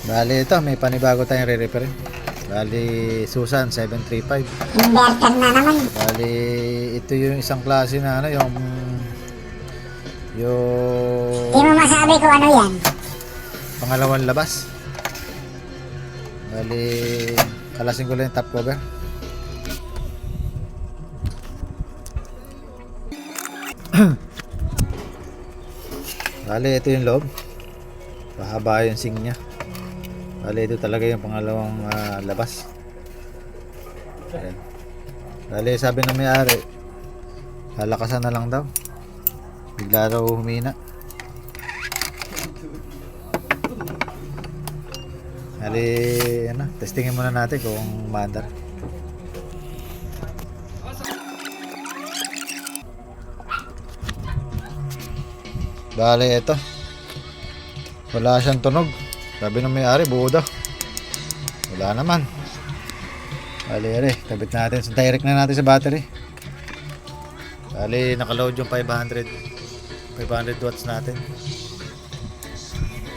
Bali ito, may panibago tayong re-repair. Bali Susan 735. Inverter na naman. Bali ito yung isang klase na ano, yung Hindi mo masabi kung ano yan. pangalawang labas. Bali kalasin ko lang yung top cover. Bali ito yung loob. Mahaba yung sing nya. Bali ito talaga yung pangalawang labas. Ayan. Bali sabi ng may-ari, lalakasan na lang daw. Bigla raw humina. Bali ano, testingin muna natin kung maandar. Bali ito, wala siyang tunog. Sabi ng may-ari, buo daw. Wala naman. Bali, kabit natin. So, direct na natin sa battery. Bali, nakaload yung 500 watts natin.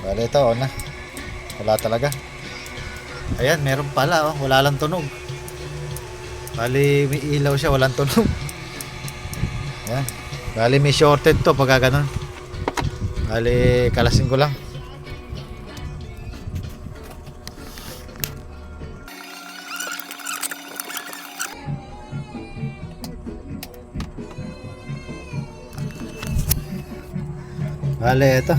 Bali, ito, on na. Wala talaga. Ayan, meron pala, oh. Wala lang tunog. Bali, may ilaw siya, walang tunog. Ayan. Bali, may shorted to pagka ganun. Bali, kalasin ko lang. Bali, ito.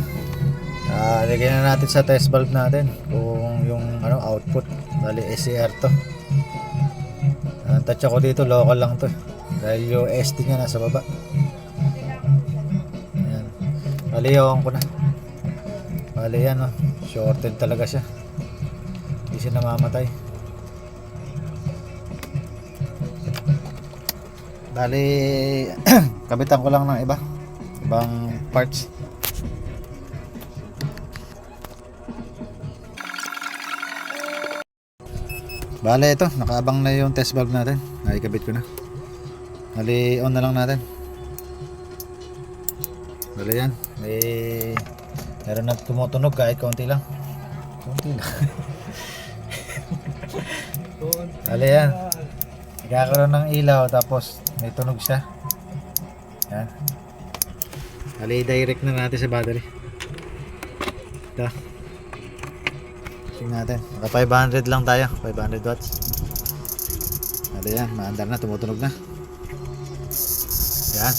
Lagyan na natin sa test valve natin kung yung ano, output. Bali, SCR to. Touch ako dito, local lang to. Dahil yung SD nya nasa baba. Ayan. Bali, yung ko na. Bali, yan, oh. Shorted talaga siya. Hindi siya namamatay. Bali, kabitan ko lang ng ibang parts. Bale ito, nakaabang na yung test valve natin. Nakikabit ko na. Bali on na lang natin. Bale yan, meron na tumutunog kahit konti lang. Konti lang. Bale yan, nagkakaroon ng ilaw tapos may tunog siya. Yan. Bale direct na natin sa battery. Ito natin, naka 500 lang tayo, 500 watts. Ano yan, maandar na, tumutunog na. Yan,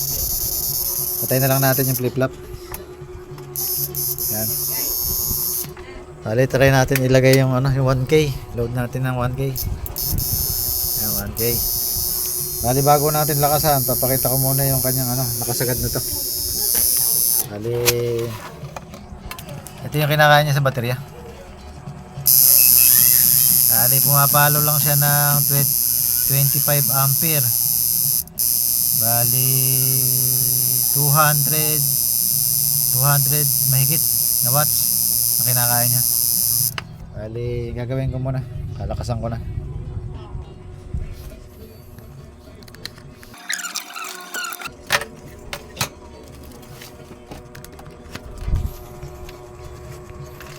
patay na lang natin yung flip flop. Yan. Bali, try natin ilagay yung ano, yung 1K, load natin ng 1K. Yan, 1K. Bali, bago natin lakasan, papakita ko muna yung kanyang ano, nakasagad na to. Bali, ito yung kinakain niya sa baterya. Bali, pumapalo lang siya ng 25 ampere. Bali 200 mahigit na watts na kinakain niya. Bali, gagawin ko muna, kalakasan ko na.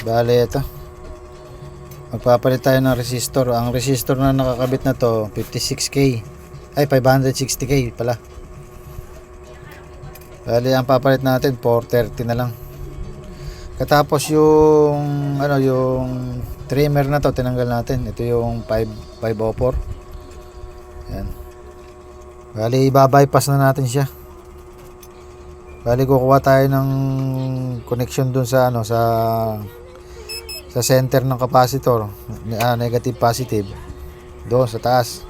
Bali, ito, magpapalit tayo ng resistor. Ang resistor na nakakabit na to 56K, ay 560K pala. Bali, ang papalit natin 430 na lang. Katapos yung ano, yung trimmer na to tinanggal natin. Ito yung 504. Yan. Bali, iba-bypass na natin siya. Bali, kukuha tayo ng connection dun sa ano, sa center ng capacitor, negative positive doon sa taas.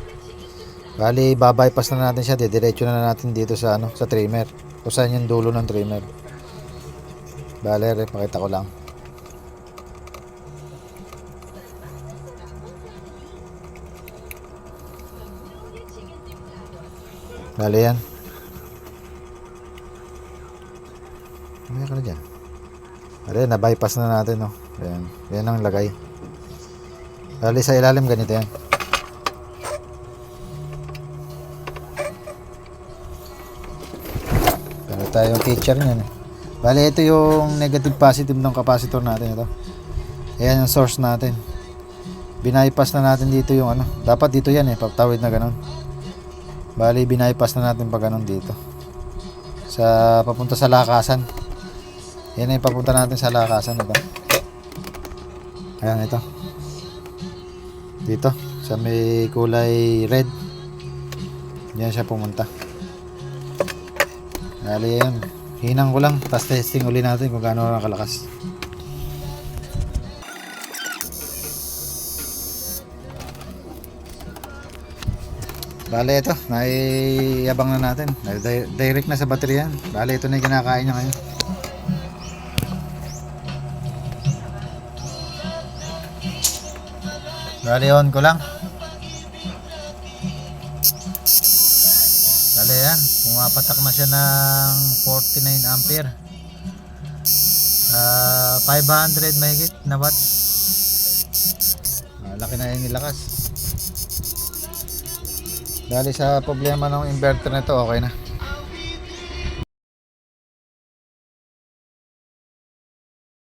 Bali, babypass na natin siya, diretso na natin dito sa ano, sa trimmer, kung saan yung dulo ng trimmer. Bali, pakita ko lang. Bali, yan. Ano ka na dyan? Bali, na-bypass na natin, no. Ayan, yan ang lagay. Bali, sa ilalim ganito yan. Pero tayo yung picture niyan. Bali, ito yung negative positive ng capacitor natin. Ito Ayan yung source natin. Binypass na natin dito yung ano. Dapat dito yan patawid na ganun. Bali binypass na natin pag ganun dito. Sa papunta sa lakasan. Yan yung papunta natin sa lakasan ito. Ayan ito. Dito sa may kulay red. Diyan siya pumunta. Bali yan. Hinang ko lang. Tapos testing uli natin kung gaano na kalakas. Bale ito, naiabang na natin. Direct na sa baterya. Bale ito na yung kinakain niya ngayon. Bale on ko lang. Bale yan, pumapatak na siya ng 49 ampere. 500 mahigit na watt. Laki na yung nilakas. Dahil sa problema ng inverter na ito, okay na.